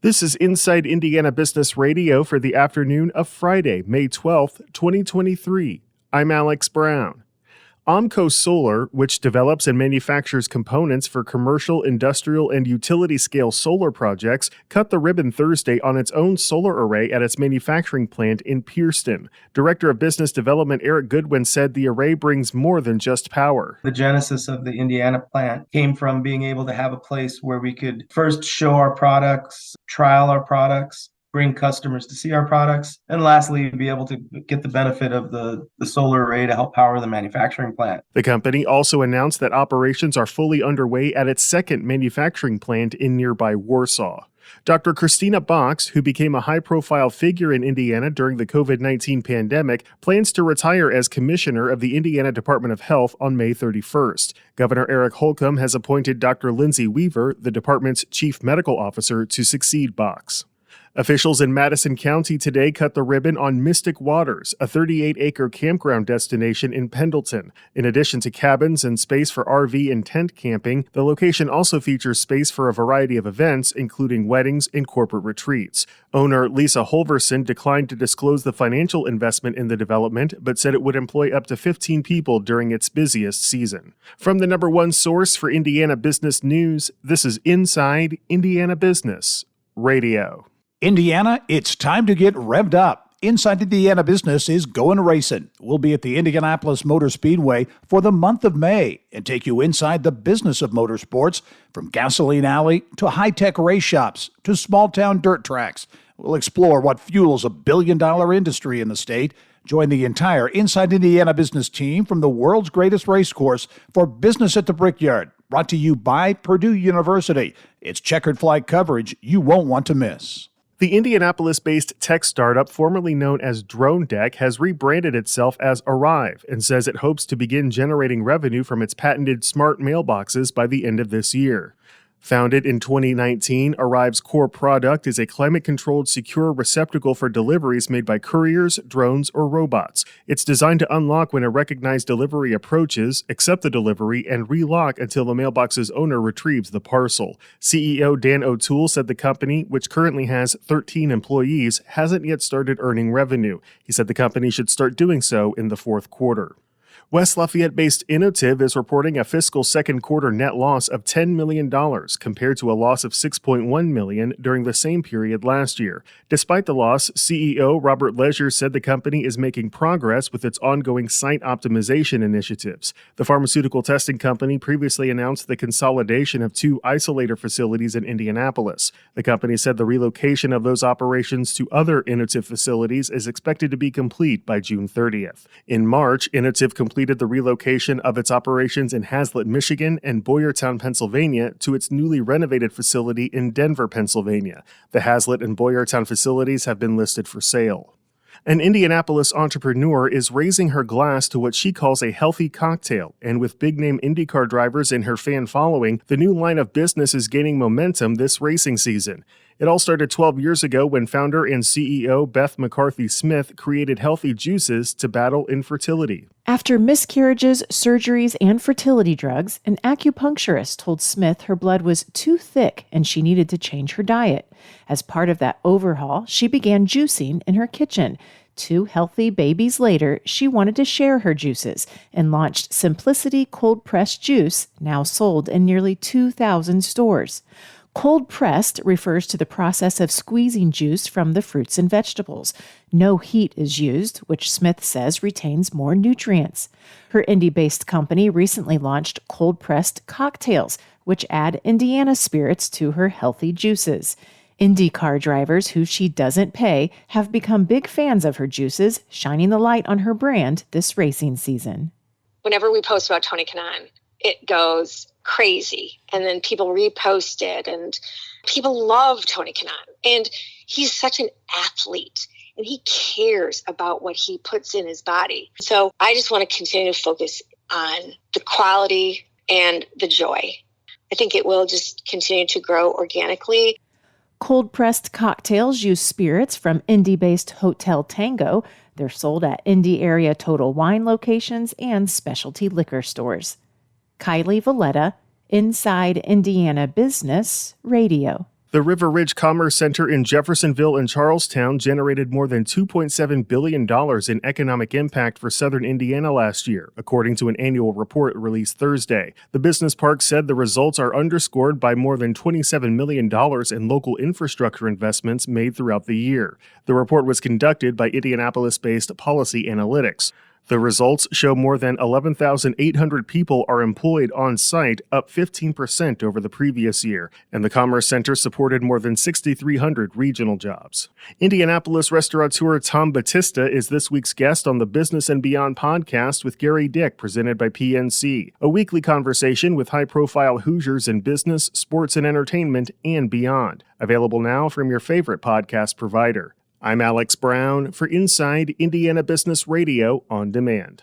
This is Inside Indiana Business Radio for the afternoon of Friday, May 12th, 2023. I'm Alex Brown. Omco Solar, which develops and manufactures components for commercial, industrial, and utility-scale solar projects, cut the ribbon Thursday on its own solar array at its manufacturing plant in Pierceton. Director of Business Development Eric Goodwin said the array brings more than just power. The genesis of the Indiana plant came from being able to have a place where we could first show our products, trial our products, bring customers to see our products, and lastly, be able to get the benefit of the solar array to help power the manufacturing plant. The company also announced that operations are fully underway at its second manufacturing plant in nearby Warsaw. Dr. Christina Box, who became a high-profile figure in Indiana during the COVID-19 pandemic, plans to retire as commissioner of the Indiana Department of Health on May 31st. Governor Eric Holcomb has appointed Dr. Lindsay Weaver, the department's chief medical officer, to succeed Box. Officials in Madison County today cut the ribbon on Mystic Waters, a 38-acre campground destination in Pendleton. In addition to cabins and space for RV and tent camping, the location also features space for a variety of events, including weddings and corporate retreats. Owner Lisa Holverson declined to disclose the financial investment in the development, but said it would employ up to 15 people during its busiest season. From the number one source for Indiana business news, this is Inside Indiana Business Radio. Indiana, it's time to get revved up. Inside Indiana Business is going racing. We'll be at the Indianapolis Motor Speedway for the month of May and take you inside the business of motorsports, from gasoline alley to high-tech race shops to small-town dirt tracks. We'll explore what fuels a billion-dollar industry in the state. Join the entire Inside Indiana Business team from the world's greatest race course for Business at the Brickyard, brought to you by Purdue University. It's checkered flag coverage you won't want to miss. The Indianapolis-based tech startup formerly known as Drone Deck has rebranded itself as Arrive and says it hopes to begin generating revenue from its patented smart mailboxes by the end of this year. Founded in 2019, Arrive's core product is a climate-controlled, secure receptacle for deliveries made by couriers, drones, or robots. It's designed to unlock when a recognized delivery approaches, accept the delivery, and relock until the mailbox's owner retrieves the parcel. CEO Dan O'Toole said the company, which currently has 13 employees, hasn't yet started earning revenue. He said the company should start doing so in the fourth quarter. West Lafayette-based Innotiv is reporting a fiscal second quarter net loss of $10 million compared to a loss of $6.1 million during the same period last year. Despite the loss, CEO Robert Leisure said the company is making progress with its ongoing site optimization initiatives. The pharmaceutical testing company previously announced the consolidation of 2 isolator facilities in Indianapolis. The company said the relocation of those operations to other Innotiv facilities is expected to be complete by June 30th. In March, Innotiv completed the relocation of its operations in Hazlet, Michigan and Boyertown, Pennsylvania to its newly renovated facility in Denver, Pennsylvania. The Hazlet and Boyertown facilities have been listed for sale. An Indianapolis entrepreneur is raising her glass to what she calls a healthy cocktail, and with big-name IndyCar drivers in her fan following, the new line of business is gaining momentum this racing season. It all started 12 years ago when founder and CEO Beth McCarthy Smith created healthy juices to battle infertility. After miscarriages, surgeries, and fertility drugs, an acupuncturist told Smith her blood was too thick and she needed to change her diet. As part of that overhaul, she began juicing in her kitchen. 2 healthy babies later, she wanted to share her juices and launched Simplicity Cold Pressed Juice, now sold in nearly 2,000 stores. Cold pressed refers to the process of squeezing juice from the fruits and vegetables. No heat is used, which Smith says retains more nutrients. Her Indy-based company recently launched cold pressed cocktails, which add Indiana spirits to her healthy juices. IndyCar drivers who she doesn't pay have become big fans of her juices, shining the light on her brand this racing season. Whenever we post about Tony Kanaan, it goes crazy. And then people repost it and people love Tony Kanaan. And he's such an athlete and he cares about what he puts in his body. So I just want to continue to focus on the quality and the joy. I think it will just continue to grow organically. Cold-pressed cocktails use spirits from Indy-based Hotel Tango. They're sold at Indy area Total Wine locations and specialty liquor stores. Kylie Valletta, Inside Indiana Business Radio. The River Ridge Commerce Center in Jeffersonville and Charlestown generated more than $2.7 billion in economic impact for southern Indiana last year, according to an annual report released Thursday. The business park said the results are underscored by more than $27 million in local infrastructure investments made throughout the year. The report was conducted by Indianapolis-based Policy Analytics. The results show more than 11,800 people are employed on site, up 15% over the previous year, and the Commerce Center supported more than 6,300 regional jobs. Indianapolis restaurateur Tom Batista is this week's guest on the Business and Beyond podcast with Gary Dick, presented by PNC, a weekly conversation with high-profile Hoosiers in business, sports, and entertainment, and beyond. Available now from your favorite podcast provider. I'm Alex Brown for Inside Indiana Business Radio on Demand.